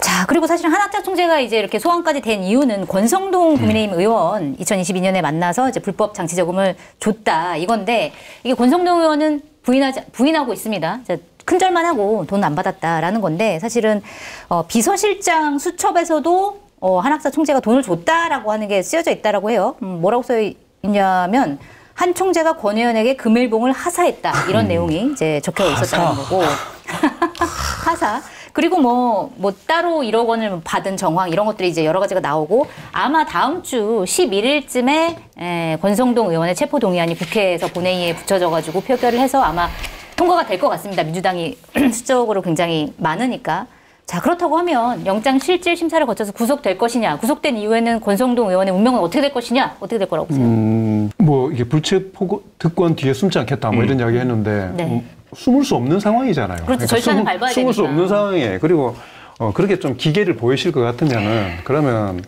자, 그리고 사실 한학자 총재가 이제 이렇게 소환까지 된 이유는 권성동 국민의힘 의원 2022년에 만나서 이제 불법 장치자금을 줬다 이건데 이게 권성동 의원은 부인하고 있습니다. 큰절만 하고 돈 안 받았다라는 건데 사실은 비서실장 수첩에서도 한학사 총재가 돈을 줬다라고 하는 게 쓰여져 있다라고 해요. 뭐라고 써 있냐면 한 총재가 권 의원에게 금일봉을 하사했다 이런 내용이 이제 적혀 있었다는 거고 하사. 그리고 뭐 따로 1억 원을 받은 정황 이런 것들이 이제 여러 가지가 나오고 아마 다음 주 11일쯤에 권성동 의원의 체포 동의안이 국회에서 본회의에 붙여져가지고 표결을 해서 아마 통과가 될 것 같습니다. 민주당이 수적으로 굉장히 많으니까. 자, 그렇다고 하면 영장 실질 심사를 거쳐서 구속될 것이냐, 구속된 이후에는 권성동 의원의 운명은 어떻게 될 것이냐, 어떻게 될 거라고 보세요? 뭐 이게 불체포 특권 뒤에 숨지 않겠다 뭐 이런 이야기 했는데 네. 숨을 수 없는 상황이잖아요. 그렇죠. 절차는 밟아야 되니까. 숨을 수 없는 상황에 그리고 그렇게 좀 기계를 보이실 것 같으면은 그러면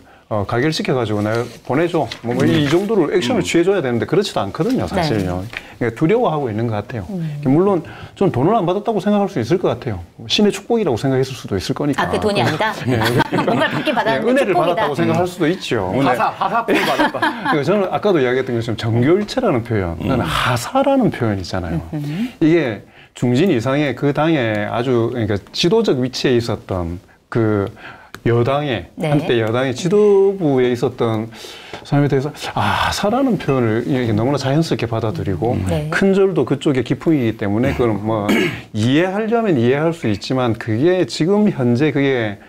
가결 시켜가지고 내가 보내줘. 뭐 이 정도로 액션을 취해줘야 되는데 그렇지도 않거든요, 사실요. 네. 그러니까 두려워하고 있는 것 같아요. 물론 좀 돈을 안 받았다고 생각할 수 있을 것 같아요. 신의 축복이라고 생각했을 수도 있을 거니까. 아, 그 돈이 아니다? 네. 뭔가를 받게 받았는데 은혜를 축복이다. 받았다고 생각할 수도 있죠. 하사품을 받았다. 저는 아까도 이야기했던 것처럼 정교일체라는 표현, 하사라는 표현 있잖아요. 이게 중진 이상의 그 당에 아주 그러니까 지도적 위치에 있었던 그 여당의 네. 한때 여당의 지도부에 있었던 사람에 대해서 하사라는 표현을 이렇게 너무나 자연스럽게 받아들이고 네. 큰절도 그쪽의 기풍이기 때문에 그걸 뭐 이해하려면 이해할 수 있지만 그게 지금 현재 그게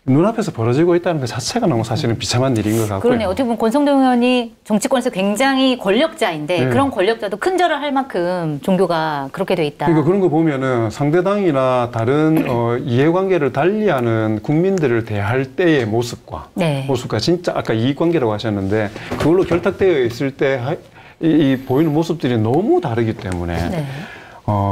눈앞에서 벌어지고 있다는 것 자체가 너무 사실은 비참한 일인 것 같고요. 그러네. 어떻게 보면 권성동 의원이 정치권에서 굉장히 권력자인데 네. 그런 권력자도 큰절을 할 만큼 종교가 그렇게 돼 있다. 그러니까 그런 거 보면은 상대당이나 다른 이해관계를 달리하는 국민들을 대할 때의 모습과 네. 진짜 아까 이익관계라고 하셨는데 그걸로 결탁되어 있을 때 이 보이는 모습들이 너무 다르기 때문에 네.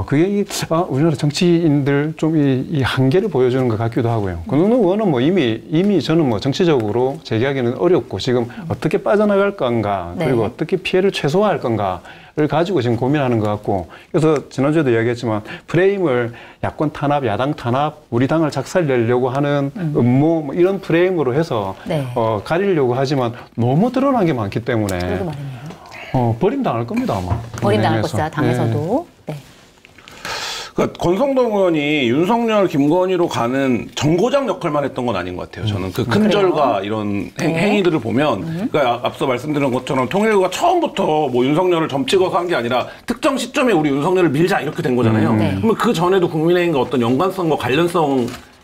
그게 우리나라 정치인들 좀 이 한계를 보여주는 것 같기도 하고요. 권성동 의원은 뭐 이미 저는 뭐 정치적으로 제기하기는 어렵고 지금 어떻게 빠져나갈 건가 네. 그리고 어떻게 피해를 최소화할 건가를 가지고 지금 고민하는 것 같고 그래서 지난주에도 이야기했지만 프레임을 야권 탄압, 야당 탄압, 우리 당을 작살내려고 하는 음모 뭐 이런 프레임으로 해서 네. 가리려고 하지만 너무 드러난 게 많기 때문에 그러게 말이네요. 버림당할 겁니다 아마. 버림당할 것이다. 당에서도. 네. 그러니까 권성동 의원이 윤석열, 김건희로 가는 정거장 역할만 했던 건 아닌 것 같아요. 저는 그 큰절과 이런 행위들을 보면, 그러니까 앞서 말씀드린 것처럼 통일부가 처음부터 뭐 윤석열을 점 찍어서 한 게 아니라 특정 시점에 우리 윤석열을 밀자 이렇게 된 거잖아요. 그러면 그 전에도 국민의힘과 어떤 연관성과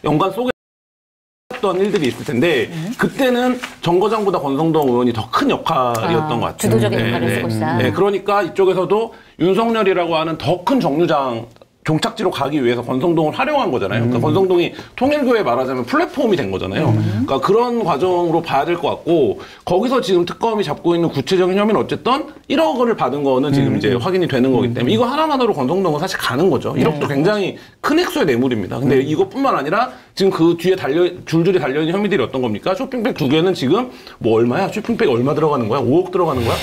연관 속에 어떤 일들이 있을 텐데 그때는 정거장보다 권성동 의원이 더 큰 역할이었던 것 같아요. 주도적인 역할을 했을 것이다. 네, 그러니까 이쪽에서도 윤석열이라고 하는 더 큰 정류장 종착지로 가기 위해서 권성동을 활용한 거잖아요. 그러니까 권성동이 통일교에 말하자면 플랫폼이 된 거잖아요. 그러니까 그런 과정으로 봐야 될 것 같고 거기서 지금 특검이 잡고 있는 구체적인 혐의는 어쨌든 1억 원을 받은 거는 지금 이제 확인이 되는 거기 때문에 이거 하나만으로 권성동은 사실 가는 거죠. 1억도 굉장히 큰 액수의 뇌물입니다. 근데 이것뿐만 아니라 지금 그 뒤에 줄줄이 달려있는 혐의들이 어떤 겁니까? 쇼핑백 2개는 지금 뭐 얼마야? 쇼핑백 얼마 들어가는 거야? 5억 들어가는 거야?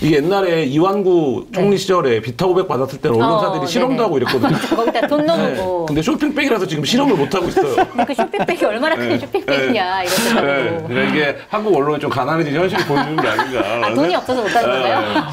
이게 옛날에 이완구 총리 시절에 비타 500 받았을 때는 언론사들이 실험도 하고 이랬거든요. 거기다 돈 넣고. 근데 쇼핑백이라서 지금 실험을 못 하고 있어요. 그 쇼핑백이 얼마나 큰 쇼핑백이냐 이렇게 네. 이게 한국 언론이 좀 가난해진 현실을 보여주는 게 아닌가. 돈이 없어서 못 하는 건가요?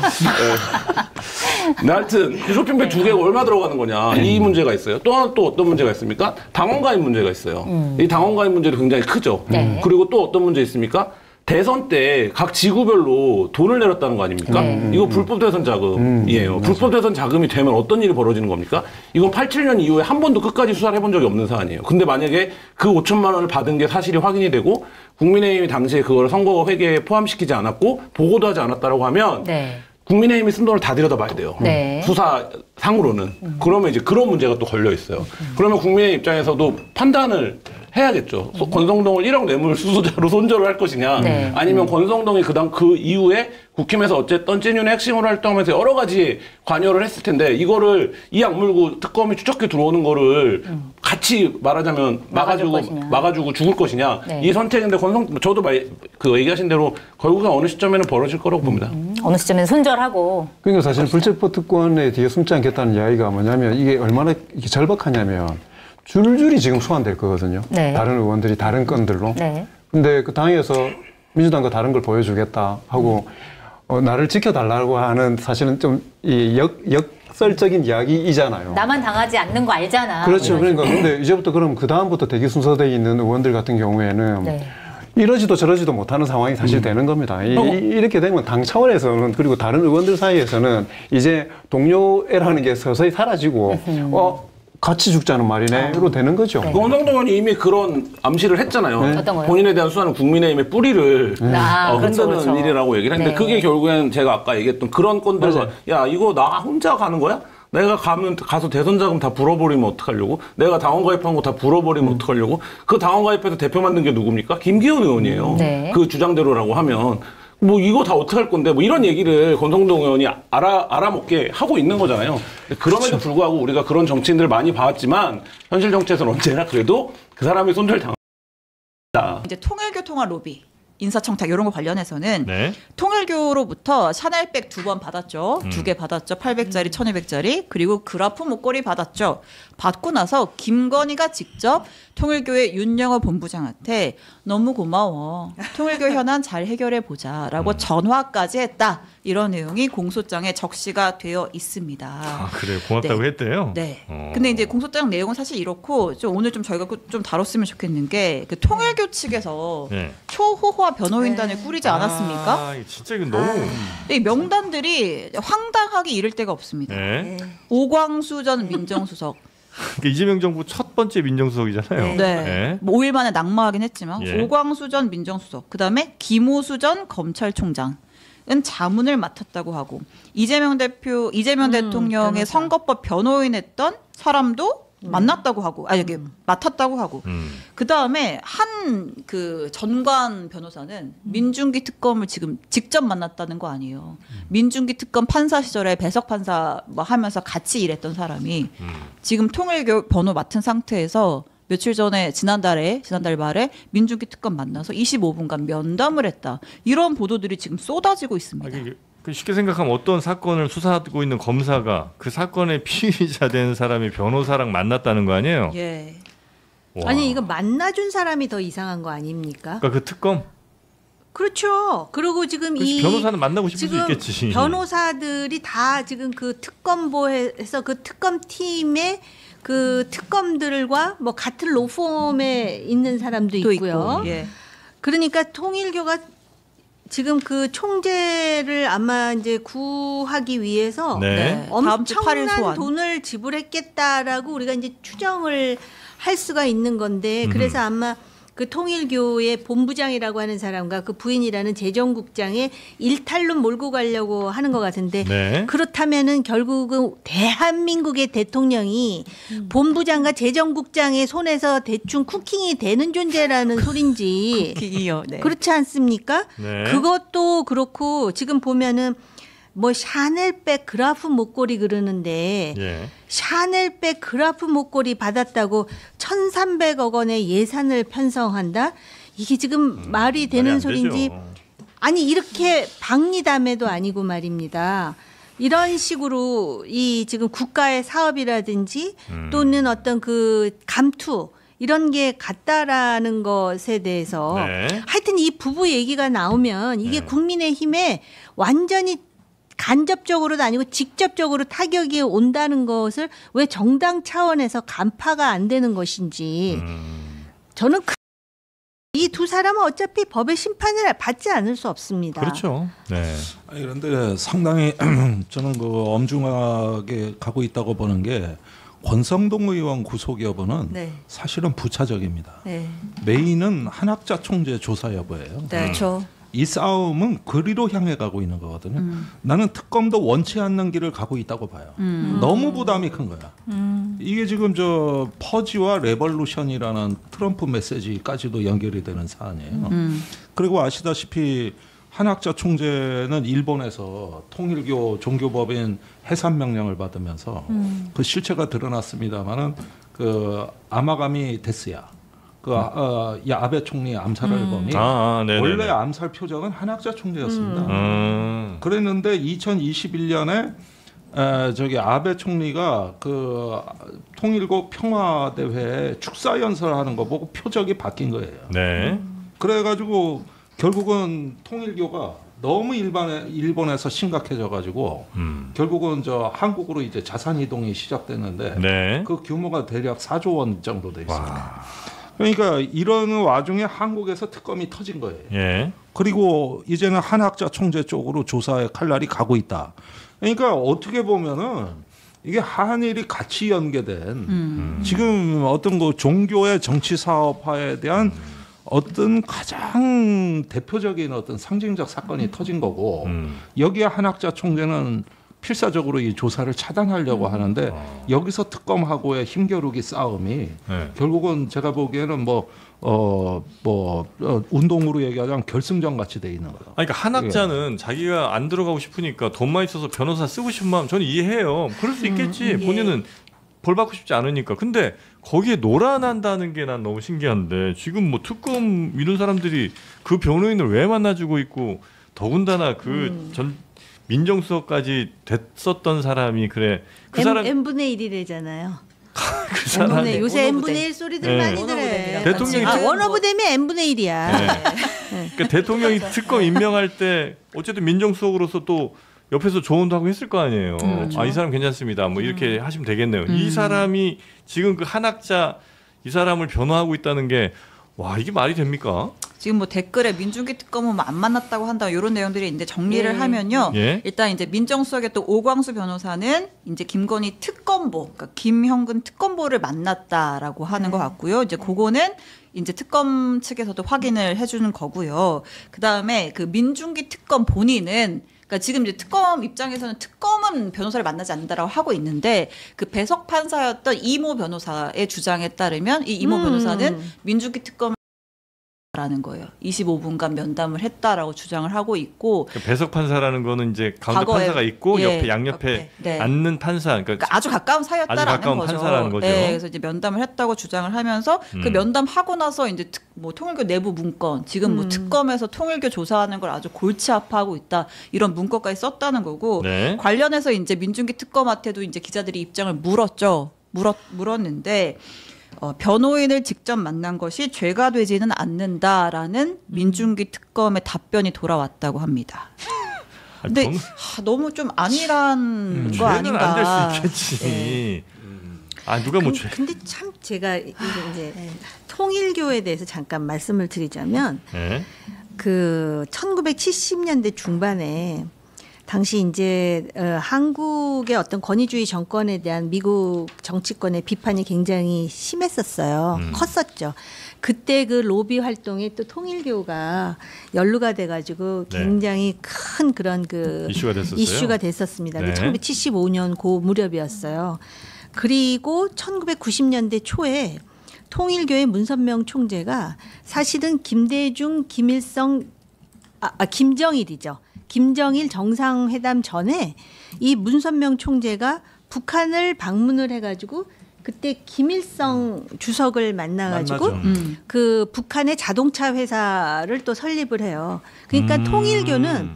네, 하여튼 그 쇼핑백 2개가 얼마 들어가는 거냐 이 문제가 있어요. 또 어떤 문제가 있습니까? 당원 가입 문제가 있어요. 이 당원 가입 문제도 굉장히 크죠. 네. 그리고 또 어떤 문제 있습니까? 대선 때 각 지구별로 돈을 내렸다는 거 아닙니까? 이거 불법 대선 자금이에요. 불법 대선 자금이 되면 어떤 일이 벌어지는 겁니까? 이건 87년 이후에 한 번도 끝까지 수사를 해본 적이 없는 사안이에요. 근데 만약에 그 5천만 원을 받은 게 사실이 확인이 되고 국민의힘이 당시에 그걸 선거 회계에 포함시키지 않았고 보고도 하지 않았다라고 하면 네. 국민의힘이 쓴 돈을 다 들여다봐야 돼요. 네. 수사상으로는. 그러면 이제 그런 문제가 또 걸려 있어요. 그러면 국민의힘 입장에서도 판단을 해야겠죠. 권성동을 1억 뇌물 수수자로 손절을 할 것이냐, 네. 아니면 권성동이 그 이후에 국힘에서 어쨌든 찐윤의 핵심으로 활동하면서 여러 가지 관여를 했을 텐데 이거를 이 악물고 특검이 추적해 들어오는 거를 같이 말하자면 막아주고 죽을 것이냐. 네. 이 선택인데 저도 그 얘기하신 대로 결국은 어느 시점에는 벌어질 거라고 봅니다. 어느 시점에는 손절하고. 그러니까 사실 불체포 특권에 뒤에 숨지 않겠다는 이야기가 뭐냐면 이게 얼마나 이게 절박하냐면 줄줄이 지금 소환될 거거든요. 네. 다른 의원들이 다른 건들로. 네. 근데 그 당에서 민주당과 다른 걸 보여주겠다 하고 나를 지켜달라고 하는 사실은 좀 이 역설적인 이야기이잖아요. 나만 당하지 않는 거 알잖아. 그렇죠. 뭐 이런 그러니까 근데 이제부터 그럼 그 다음부터 대기 순서대에 있는 의원들 같은 경우에는 네. 이러지도 저러지도 못하는 상황이 사실 되는 겁니다. 이렇게 되면 당 차원에서는 그리고 다른 의원들 사이에서는 이제 동료애라는 게 서서히 사라지고 같이 죽자는 말이네로 되는 거죠. 네. 권성동 의원이 이미 그런 암시를 했잖아요. 네. 어떤 거요? 본인에 대한 수사는 국민의힘의 뿌리를 그렇죠, 흔드는 그렇죠. 일이라고 얘기를 했는데 네. 그게 결국엔 제가 아까 얘기했던 그런 건들 맞아요. 야 이거 나 혼자 가는 거야? 내가 가서 대선 자금 다 불어버리면 어떡하려고? 내가 당원 가입한 거 다 불어버리면 어떡하려고? 그 당원 가입해서 대표 만든 게 누굽니까? 김기현 의원이에요. 네. 그 주장대로라고 하면 뭐 이거 다 어떻게 할 건데 뭐 이런 얘기를 권성동 의원이 알아먹게 하고 있는 거잖아요. 그럼에도 불구하고 우리가 그런 정치인들을 많이 봐왔지만 현실 정치에서는 언제나 그래도 그 사람이 손절 당한다. 이제 통일교 로비, 인사청탁 이런 거 관련해서는 네. 통일교로부터 샤넬백 2번 받았죠. 2개 받았죠. 800짜리, 1200짜리. 그리고 그라프 목걸이 받았죠. 받고 나서 김건희가 직접 통일교의 윤영호 본부장한테 너무 고마워. 통일교 현안 잘 해결해 보자라고 전화까지 했다. 이런 내용이 공소장에 적시가 되어 있습니다. 아, 그래요. 고맙다고 네. 했대요. 네. 근데 이제 공소장 내용은 사실 이렇고 좀 오늘 좀 저희가 좀 다뤘으면 좋겠는 게 그 통일교 측에서 네. 초호화 변호인단을 꾸리지 않았습니까? 아, 진짜 이건 너무. 이 명단들이 황당하게 이를 데가 없습니다. 네. 오광수 전 민정수석. 그러니까 이재명 정부 첫 번째 민정수석이잖아요. 네. 뭐 5일 만에 낙마하긴 했지만 예. 오광수 전 민정수석. 그다음에 김호수 전 검찰총장. 은 자문을 맡았다고 하고 이재명 대통령의 변호사. 선거법 변호인했던 사람도 만났다고 하고 이게 맡았다고 하고 그 다음에 한 그 전관 변호사는 민중기 특검을 지금 직접 만났다는 거 아니에요. 민중기 특검 판사 시절에 배석 판사 뭐 하면서 같이 일했던 사람이 지금 통일교 변호 맡은 상태에서 며칠 전에 지난달 말에 민중기 특검 만나서 25분간 면담을 했다. 이런 보도들이 지금 쏟아지고 있습니다. 쉽게 생각하면 어떤 사건을 수사하고 있는 검사가 그 사건의 피의자 된 사람이 변호사랑 만났다는 거 아니에요? 예. 와. 아니 이거 만나준 사람이 더 이상한 거 아닙니까? 그러니까 그 특검 그렇죠. 그리고 지금 그렇지, 이 변호사는 만나고 싶을 수 지금 있겠지. 변호사들이 다 지금 그 특검보에서 그 특검팀의 그 특검들과 뭐 같은 로펌에 있는 사람도 또 있고요. 있고, 예. 그러니까 통일교가 지금 그 총재를 아마 이제 구하기 위해서 네. 다음 주 8일 엄청난 소환. 돈을 지불했겠다라고 우리가 이제 추정을 할 수가 있는 건데 그래서 아마 그 통일교의 본부장이라고 하는 사람과 그 부인이라는 재정국장의 일탈로 몰고 가려고 하는 것 같은데 네. 그렇다면은 결국은 대한민국의 대통령이 본부장과 재정국장의 손에서 대충 쿠킹이 되는 존재라는 소린지 기기요. 네. 그렇지 않습니까? 네. 그것도 그렇고 지금 보면은 뭐 샤넬백 그라프 목걸이 그러는데 예. 샤넬백 그라프 목걸이 받았다고 1,300억 원의 예산을 편성한다? 이게 지금 말이 되는 안 소린지 되죠. 아니 이렇게 박리담회도 아니고 말입니다. 이런 식으로 이 지금 국가의 사업이라든지 또는 어떤 그 감투 이런 게 같다라는 것에 대해서 네. 하여튼 이 부부 얘기가 나오면 이게 네. 국민의힘에 완전히 간접적으로도 아니고 직접적으로 타격이 온다는 것을 왜 정당 차원에서 간파가 안 되는 것인지 저는 이 두 사람은 어차피 법의 심판을 받지 않을 수 없습니다. 그렇죠. 네. 아니, 그런데 상당히 저는 그 엄중하게 가고 있다고 보는 게 권성동 의원 구속 여부는 네. 사실은 부차적입니다. 네. 메인은 한학자 총재 조사 여부예요. 그렇죠. 이 싸움은 그리로 향해 가고 있는 거거든요. 나는 특검도 원치 않는 길을 가고 있다고 봐요. 너무 부담이 큰 거야. 이게 지금 저 퍼지와 레볼루션이라는 트럼프 메시지까지도 연결이 되는 사안이에요. 그리고 아시다시피 한학자 총재는 일본에서 통일교 종교법인 해산 명령을 받으면서 그 실체가 드러났습니다만은 그 아마가미 데스야. 그 아베 총리 암살 앨범이 네네네. 원래 암살 표적은 한학자 총재였습니다. 그랬는데 2021년에 저기 아베 총리가 그 통일교 평화대회 축사 연설하는 거 보고 표적이 바뀐 거예요. 네. 그래가지고 결국은 통일교가 너무 일본에서 심각해져가지고 결국은 저 한국으로 이제 자산 이동이 시작됐는데 네. 그 규모가 대략 4조 원 정도 돼 있습니다. 그러니까 이런 와중에 한국에서 특검이 터진 거예요. 예. 그리고 이제는 한학자 총재 쪽으로 조사의 칼날이 가고 있다. 그러니까 어떻게 보면은 이게 한일이 같이 연계된 지금 어떤 그 종교의 정치 사업화에 대한 어떤 가장 대표적인 어떤 상징적 사건이 터진 거고 여기에 한학자 총재는 필사적으로 이 조사를 차단하려고 하는데 여기서 특검하고의 힘겨루기 싸움이 결국은 제가 보기에는 운동으로 얘기하자면 결승전 같이 돼 있는 거예요. 그러니까 한학자는 자기가 안 들어가고 싶으니까 돈만 있어서 변호사 쓰고 싶은 마음 저는 이해해요. 그럴 수 있겠지. 본인은 벌 받고 싶지 않으니까. 근데 거기에 놀아난다는 게 난 너무 신기한데 지금 뭐 특검 이런 사람들이 그 변호인을 왜 만나주고 있고 더군다나 그 전 민정수석까지 됐었던 사람이 그래 그 사람 n분의 1이래잖아요. 그 사람 요새 n분의 1 소리들 네. 많이 들어요. 대통령이 원어브댐이 n분의 1이야. 그러니까 대통령이 특검 임명할 때 어쨌든 민정수석으로서 또 옆에서 조언도 하고 했을 거 아니에요. 아, 이 사람 괜찮습니다. 뭐 이렇게 하시면 되겠네요. 이 사람이 지금 그 한학자 이 사람을 변호하고 있다는 게 와 이게 말이 됩니까? 지금 뭐 댓글에 민중기 특검은 안 만났다고 한다 이런 내용들이 있는데 정리를 하면요. 일단 이제 민정수석의 또 오광수 변호사는 이제 김건희 특검보, 그러니까 김형근 특검보를 만났다라고 하는 것 같고요. 이제 그거는 이제 특검 측에서도 확인을 해주는 거고요. 그 다음에 그 민중기 특검 본인은 그러니까 지금 이제 특검 입장에서는 특검은 변호사를 만나지 않는다라고 하고 있는데 그 배석 판사였던 이모 변호사의 주장에 따르면 이 이모 변호사는 민중기 특검 라는 거예요. 25분간 면담을 했다라고 주장을 하고 있고 그 배석 판사라는 거는 이제 가운데 과거에, 판사가 있고 예, 옆에 양옆에 네. 앉는 판사 그러니까 아주 가까운 사이였다라는 아주 가까운 거죠. 판사라는 거죠. 네, 그래서 이제 면담을 했다고 주장을 하면서 그 면담하고 나서 이제 뭐 통일교 내부 문건 지금 뭐 특검에서 통일교 조사하는 걸 아주 골치 아파하고 있다 이런 문건까지 썼다는 거고 네. 관련해서 이제 민중기 특검한테도 이제 기자들이 입장을 물었는데. 변호인을 직접 만난 것이 죄가 되지는 않는다라는 민중기 특검의 답변이 돌아왔다고 합니다. 근데 너무 좀 아니란 거 죄는 아닌가. 안 될 수 있겠지. 아 누가 뭐 죄? 근데 참 제가 이제 통일교에 대해서 잠깐 말씀을 드리자면 네. 그 1970년대 중반에 당시 이제 한국의 어떤 권위주의 정권에 대한 미국 정치권의 비판이 굉장히 심했었어요. 컸었죠. 그때 그 로비 활동에 또 통일교가 연루가 돼가지고 굉장히 큰 그런 그 이슈가 됐었습니다. 네. 1975년 그 무렵이었어요. 그리고 1990년대 초에 통일교의 문선명 총재가 사실은 김대중, 김일성, 김정일이죠. 김정일 정상회담 전에 이 문선명 총재가 북한을 방문을 해가지고 그때 김일성 주석을 만나가지고 그 북한의 자동차 회사를 또 설립을 해요. 그러니까 통일교는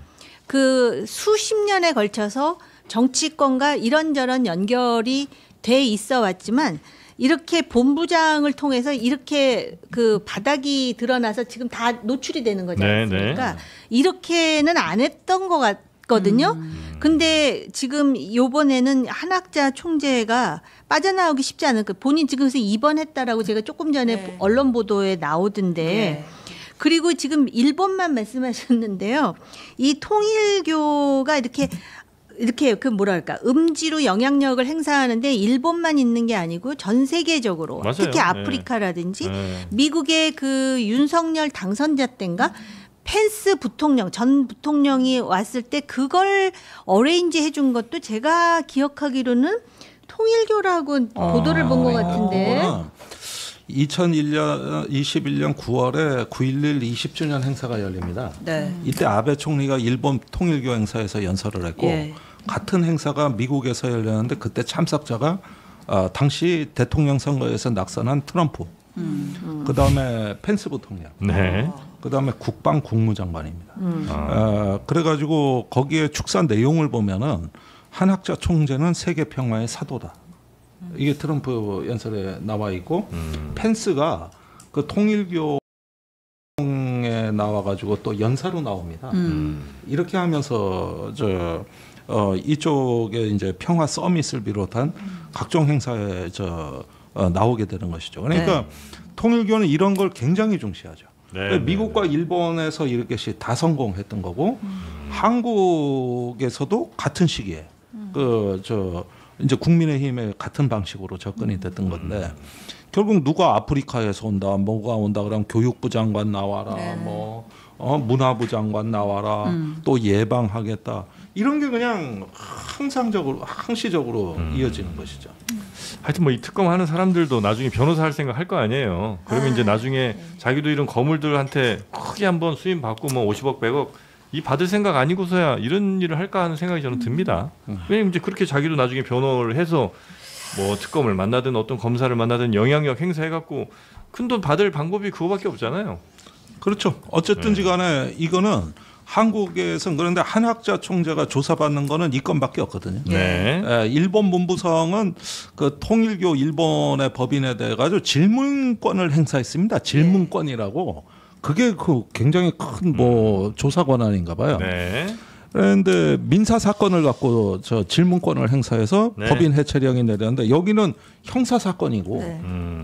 그 수십 년에 걸쳐서 정치권과 이런저런 연결이 돼 있어 왔지만 이렇게 본부장을 통해서 이렇게 그 바닥이 드러나서 지금 다 노출이 되는 거지 않습니까? 네. 이렇게는 안 했던 것 같거든요. 근데 지금 요번에는 한학자 총재가 빠져나오기 쉽지 않은 그 본인 지금 입원했다라고 제가 조금 전에 언론 보도에 나오던데 그리고 지금 일본만 말씀하셨는데요. 이 통일교가 이렇게 그 뭐랄까 음지로 영향력을 행사하는데 일본만 있는 게 아니고 전 세계적으로 맞아요. 특히 아프리카라든지 미국의 그 윤석열 당선자 때인가 펜스 부통령 전 부통령이 왔을 때 그걸 어레인지 해준 것도 제가 기억하기로는 통일교라고 보도를 본 것 같은데 2021년 9월에 9.11 20주년 행사가 열립니다. 네. 이때 아베 총리가 일본 통일교 행사에서 연설을 했고 같은 행사가 미국에서 열렸는데 그때 참석자가 당시 대통령 선거에서 낙선한 트럼프, 그다음에 펜스 부통령, 그다음에 국방국무장관입니다. 그래가지고 거기에 축사 내용을 보면은 한학자 총재는 세계 평화의 사도다. 이게 트럼프 연설에 나와 있고 펜스가 그 통일교에 나와가지고 또 연사로 나옵니다. 이렇게 하면서 이쪽에 이제 평화 서밋을 비롯한 각종 행사에 나오게 되는 것이죠. 그러니까 네. 통일교는 이런 걸 굉장히 중시하죠. 네, 미국과 일본에서 이렇게 다 성공했던 거고 한국에서도 같은 시기에 이제 국민의힘의 같은 방식으로 접근이 됐던 건데 결국 누가 아프리카에서 온다, 뭐가 온다 그러면 교육부 장관 나와라, 네. 문화부 장관 나와라, 또 예방하겠다 이런 게 그냥 항시적으로 이어지는 것이죠. 하여튼 뭐 이 특검 하는 사람들도 나중에 변호사 할 생각 할 거 아니에요. 그러면 이제 나중에 자기도 이런 거물들한테 크게 한번 수임 받고 뭐 50억, 100억 이 받을 생각 아니고서야 이런 일을 할까 하는 생각이 저는 듭니다. 왜냐면 이제 그렇게 자기도 나중에 변호를 해서 뭐 특검을 만나든 어떤 검사를 만나든 영향력 행사해갖고 큰 돈 받을 방법이 그거밖에 없잖아요. 그렇죠. 어쨌든지 간에 이거는 한국에서는 그런데 한학자 총재가 조사받는 거는 이 건밖에 없거든요. 네. 일본 문부성은 그 통일교 일본의 법인에 대해 가지고 질문권을 행사했습니다. 질문권이라고. 그게 그 굉장히 큰 뭐 조사 권한인가 봐요. 네. 그런데 민사 사건을 갖고 질문권을 행사해서 네. 법인 해체령이 내렸는데 여기는 형사 사건이고 네.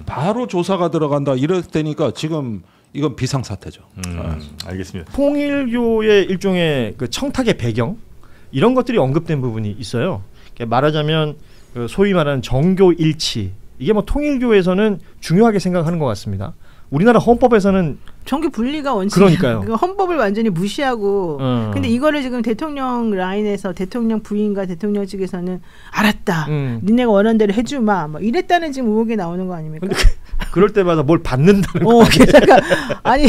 바로 조사가 들어간다 이럴 때니까 지금 이건 비상사태죠. 알겠습니다. 통일교의 일종의 그 청탁의 배경 이런 것들이 언급된 부분이 있어요. 말하자면 그 소위 말하는 정교 일치 이게 뭐 통일교에서는 중요하게 생각하는 것 같습니다. 우리나라 헌법에서는 정규 분리가 원칙. 그러니까요. 헌법을 완전히 무시하고. 근데 이거를 지금 대통령 라인에서 대통령 부인과 대통령 측에서는 알았다. 니네가 원하는 대로 해주마. 뭐 이랬다는 지금 의혹이 나오는 거 아닙니까? 근데 그럴 때마다 뭘 받는다는 거. 게다가 아니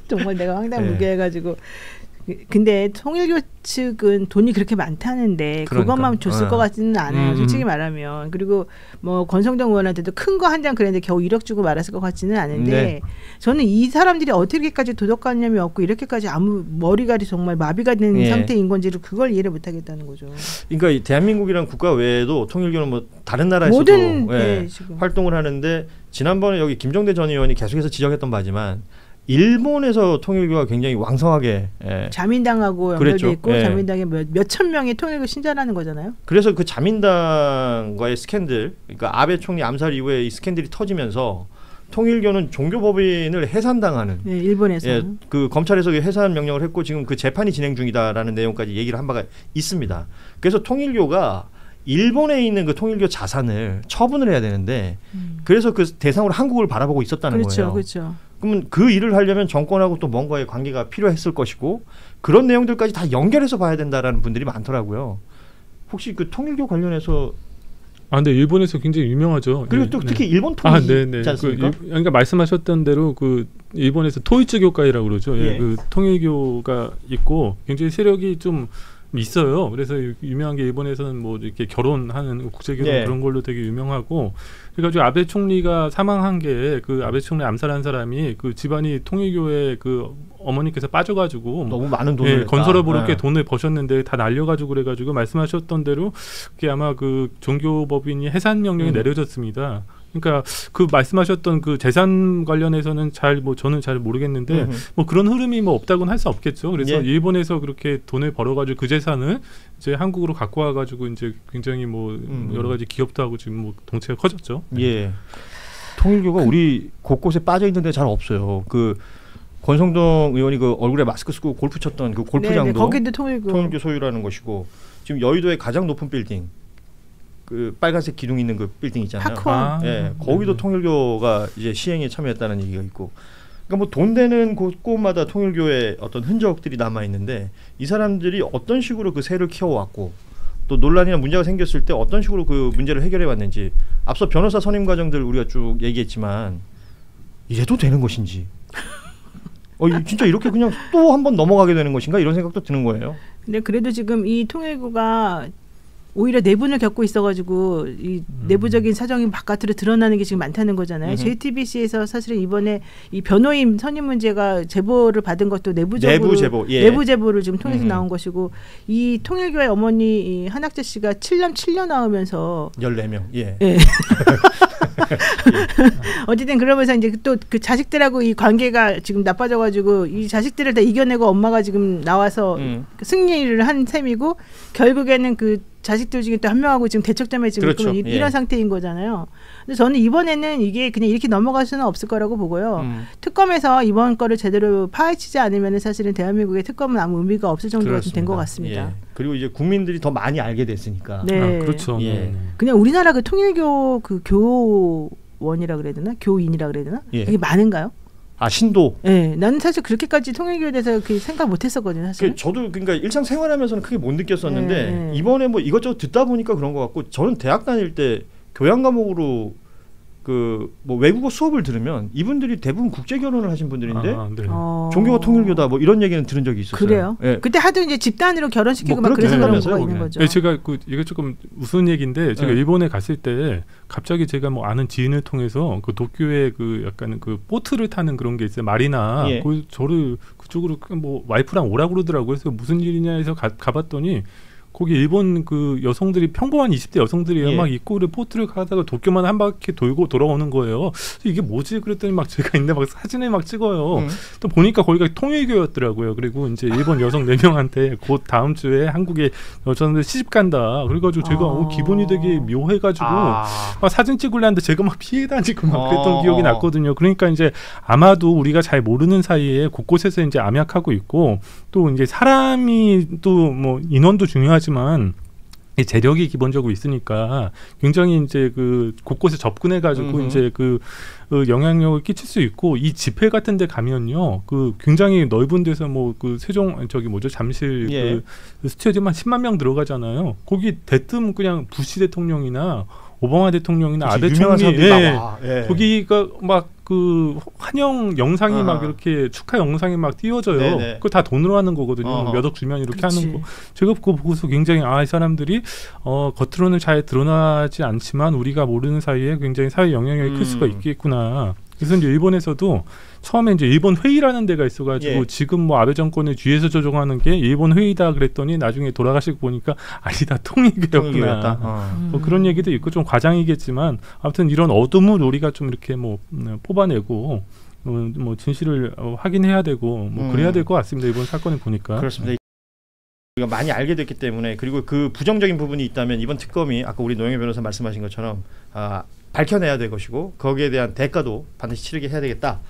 정말 내가 황당 무계해가지고. 근데 통일교 측은 돈이 그렇게 많다는데 그것만 줬을 것 같지는 않아요. 솔직히 말하면. 그리고 뭐 권성동 의원한테도 큰 거 한 장 그랬는데 겨우 1억 주고 말았을 것 같지는 않은데 네. 저는 이 사람들이 어떻게까지 도덕관념이 없고 이렇게까지 아무 머리가 정말 마비가 된 예. 상태인 건지를 그걸 이해를 못하겠다는 거죠. 그러니까 이 대한민국이란 국가 외에도 통일교는 뭐 다른 나라에서도 모든 지금. 활동을 하는데 지난번에 여기 김종대 전 의원이 계속해서 지적했던 바지만 일본에서 통일교가 굉장히 왕성하게 자민당하고 연결돼 그랬죠. 있고 예. 자민당에 몇천 명이 통일교 신자라는 거잖아요. 그래서 그 자민당과의 스캔들, 그러니까 아베 총리 암살 이후에 이 스캔들이 터지면서 통일교는 종교법인을 해산당하는 네, 일본에서. 그 검찰에서 해산 명령을 했고 지금 그 재판이 진행 중이다라는 내용까지 얘기를 한 바가 있습니다. 그래서 통일교가 일본에 있는 그 통일교 자산을 처분을 해야 되는데 그래서 그 대상으로 한국을 바라보고 있었다는 거예요. 그렇죠. 그러면 그 일을 하려면 정권하고 또 뭔가의 관계가 필요했을 것이고 그런 내용들까지 다 연결해서 봐야 된다라는 분들이 많더라고요. 혹시 그 통일교 관련해서 근데 일본에서 굉장히 유명하죠. 그리고 네, 또 네. 특히 일본 통일이지 네. 않습니까? 그러니까 말씀하셨던 대로 그 일본에서 토이츠 교회라고 그러죠. 예. 그 통일교가 있고 굉장히 세력이 좀 있어요. 그래서 유명한 게 일본에서는 뭐 이렇게 결혼하는 국제결혼 네. 그런 걸로 되게 유명하고 그래가지고 아베 총리가 사망한 게 그 아베 총리 암살한 사람이 그 집안이 통일교에 그 어머니께서 빠져가지고 너무 많은 돈을 건설업으로 이렇게 네. 돈을 버셨는데 다 날려가지고 그래가지고 말씀하셨던 대로 그게 아마 그 종교법인이 해산 명령이 내려졌습니다. 그러니까 그 말씀하셨던 그 재산 관련해서는 저는 잘 모르겠는데 뭐 그런 흐름이 뭐 없다고는 할 수 없겠죠. 그래서 예. 일본에서 그렇게 돈을 벌어가지고 그 재산을 이제 한국으로 갖고 와가지고 이제 굉장히 뭐 여러 가지 기업도 하고 지금 뭐 덩치가 커졌죠. 예. 통일교가 우리 곳곳에 빠져 있는데 잘 없어요. 그 권성동 의원이 그 얼굴에 마스크 쓰고 골프 쳤던 그 골프장도 네, 거기도 통일교 소유라는 것이고 지금 여의도의 가장 높은 빌딩 그 빨간색 기둥 있는 그 빌딩 있잖아요. 파크원. 예, 거기도 통일교가 이제 시행에 참여했다는 얘기가 있고. 그러니까 뭐 돈 되는 곳곳마다 통일교의 어떤 흔적들이 남아 있는데 이 사람들이 어떤 식으로 그 세를 키워왔고 또 논란이나 문제가 생겼을 때 어떤 식으로 그 문제를 해결해 왔는지 앞서 변호사 선임 과정들 우리가 쭉 얘기했지만 이래도 되는 것인지 진짜 이렇게 그냥 또 한 번 넘어가게 되는 것인가 이런 생각도 드는 거예요. 근데 그래도 지금 이 통일교가 오히려 내분을 겪고 있어가지고 이 내부적인 사정이 바깥으로 드러나는 게 지금 많다는 거잖아요. JTBC에서 사실은 이번에 이 변호인 선임 문제가 제보를 받은 것도 내부 제보, 내부 제보를 지금 통해서 나온 것이고 이 통일교회 어머니 이 한학재 씨가 7년 나오면서 14명. 예. 예. 어쨌든 그러면서 이제 또 그 자식들하고 이 관계가 지금 나빠져가지고 이 자식들을 다 이겨내고 엄마가 지금 나와서 승리를 한 셈이고 결국에는 그 자식들 중에 또 한 명하고 지금 대척점에 지금 그렇죠. 이런 상태인 거잖아요. 근데 저는 이번에는 이게 그냥 이렇게 넘어갈 수는 없을 거라고 보고요. 특검에서 이번 거를 제대로 파헤치지 않으면 사실은 대한민국의 특검은 아무 의미가 없을 정도가 좀 된 것 같습니다. 예. 그리고 이제 국민들이 더 많이 알게 됐으니까. 네. 그렇죠. 예. 그냥 우리나라 그 통일교 그 교원이라 그래야 되나? 교인이라 그래야 되나? 예. 이게 많은가요? 아 신도. 네, 나는 사실 그렇게까지 통일교에 대해서 생각 못했었거든요. 사실. 저도 그러니까 일상생활하면서는 크게 못 느꼈었는데 이번에 뭐 이것저것 듣다 보니까 그런 것 같고 저는 대학 다닐 때 교양 과목으로 그 뭐 외국어 수업을 들으면 이분들이 대부분 국제 결혼을 하신 분들인데 네. 종교가 통일교다 뭐 이런 얘기는 들은 적이 있었어요. 그래요? 예. 그때 하도 이제 집단으로 결혼시키고 뭐 막 그래서 그런 거가 거기. 있는 거죠. 네, 제가 이게 조금 우스운 얘기인데 제가 일본에 갔을 때 갑자기 제가 뭐 아는 지인을 통해서 그 도쿄에 그 약간 그 보트를 타는 그런 게 있어요. 마리나. 예. 그 저를 그쪽으로 뭐 와이프랑 오라고 그러더라고요. 그래서 무슨 일이냐 해서 가봤더니 거기 일본 그 여성들이 평범한 20대 여성들이요. 예. 막 입고 보트를 가다가 도쿄만 한 바퀴 돌고 돌아오는 거예요. 이게 뭐지? 그랬더니 막 제가 있는데 막 사진을 막 찍어요. 또 보니까 거기가 통일교였더라고요. 그리고 이제 일본 여성 4명한테 곧 다음 주에 한국에 여자들 시집 간다. 그래가지고 제가 기분이 되게 묘해가지고 막 사진 찍으려는데 제가 막 피해 다니고 막 그랬던 기억이 났거든요. 그러니까 이제 아마도 우리가 잘 모르는 사이에 곳곳에서 이제 암약하고 있고 또 이제 사람이 또 뭐 인원도 중요하지만 이 재력이 기본적으로 있으니까 굉장히 이제 그 곳곳에 접근해가지고 이제 그 영향력을 끼칠 수 있고 이 집회 같은 데 가면요 그 굉장히 넓은 데서 뭐 그 세종 저기 뭐죠 잠실 예. 그 스튜디오만 10만 명 들어가잖아요. 거기 대뜸 그냥 부시 대통령이나 오바마 대통령이나 아베 총리 거기가 막 그 환영 영상이 막 이렇게 축하 영상이 막 띄워져요. 네네. 그거 다 돈으로 하는 거거든요. 몇 억 주면 이렇게 하는 거. 제가 그거 보고서 굉장히 이 사람들이 겉으로는 잘 드러나지 않지만 우리가 모르는 사이에 굉장히 사회 영향력이 클 수가 있겠구나. 그래서 이제 일본에서도 처음에 이제 일본 회의라는 데가 있어가지고 지금 뭐 아베 정권의 뒤에서 조종하는 게 일본 회의다 그랬더니 나중에 돌아가시고 보니까 아니다 통일교였구나. 뭐 그런 얘기도 있고 좀 과장이겠지만 아무튼 이런 어둠을 우리가 좀 이렇게 뭐 뽑아내고 뭐 진실을 확인해야 되고 뭐 그래야 될 것 같습니다. 이번 사건을 보니까. 그렇습니다. 우리가 많이 알게 됐기 때문에 그리고 그 부정적인 부분이 있다면 이번 특검이 아까 우리 노영희 변호사 말씀하신 것처럼 밝혀내야 될 것이고 거기에 대한 대가도 반드시 치르게 해야 되겠다.